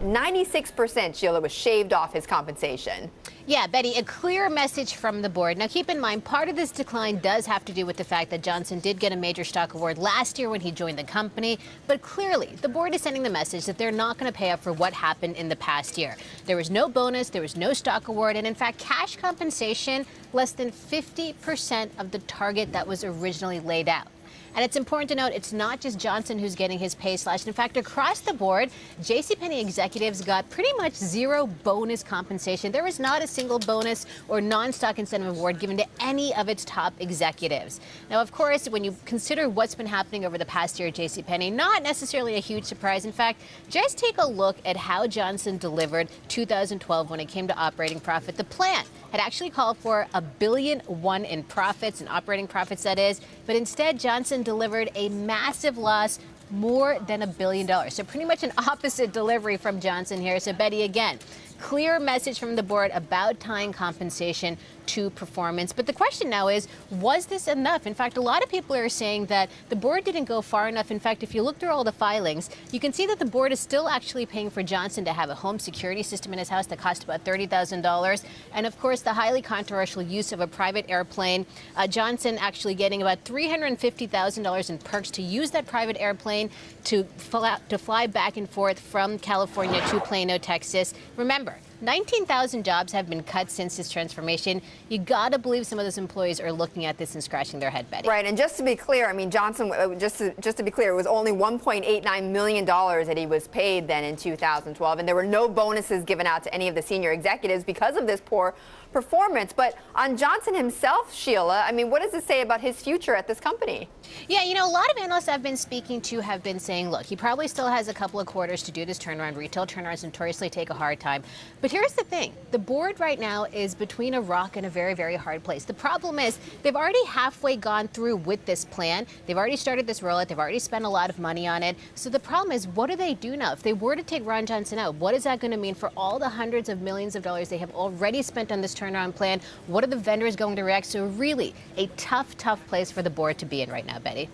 96%, Sheila, was shaved off his compensation. Yeah, Betty, a clear message from the board. Now, keep in mind, part of this decline does have to do with the fact that Johnson did get a major stock award last year when he joined the company. But clearly, the board is sending the message that they're not going to pay up for what happened in the past year. There was no bonus, there was no stock award, and in fact, cash compensation less than 50% of the target that was originally laid out. And it's important to note it's not just Johnson who's getting his pay slashed. In fact, across the board, Penney executives got pretty much zero bonus compensation. There was not a single bonus or non-stock incentive award given to any of its top executives. Now, of course, when you consider what's been happening over the past year at Penney, not necessarily a huge surprise. In fact, just take a look at how Johnson delivered 2012 when it came to operating profit. The plan had actually called for $1.1 billion in profits, and operating profits that is, but instead Johnson delivered a massive loss, more than $1 billion. So pretty much an opposite delivery from Johnson here. So Betty, again, clear message from the board about tying compensation to performance. But the question now is, was this enough? In fact, a lot of people are saying that the board didn't go far enough. In fact, if you look through all the filings, you can see that the board is still actually paying for Johnson to have a home security system in his house that cost about $30,000. And of course, the highly controversial use of a private airplane. Johnson actually getting about $350,000 in perks to use that private airplane to fly back and forth from California to Plano, Texas. Remember, 19,000 jobs have been cut since this transformation. You got to believe some of those employees are looking at this and scratching their head, Betty. Right, and just to be clear, I mean, Johnson, just to be clear, it was only $1.89 million that he was paid then in 2012, and there were no bonuses given out to any of the senior executives because of this poor performance. But on Johnson himself, Sheila, I mean, what does it say about his future at this company? Yeah, you know, a lot of analysts I've been speaking to have been saying, look, he probably still has a couple of quarters to do this turnaround. Retail turnarounds notoriously take a hard time. But here's the thing. The board right now is between a rock and a very, very hard place. The problem is they've already halfway gone through with this plan. They've already started this rollout. They've already spent a lot of money on it. So the problem is, what do they do now? If they were to take Ron Johnson out, what is that going to mean for all the hundreds of millions of dollars they have already spent on this turnaround plan? What are the vendors going to react? So really a tough, tough place for the board to be in right now, Betty.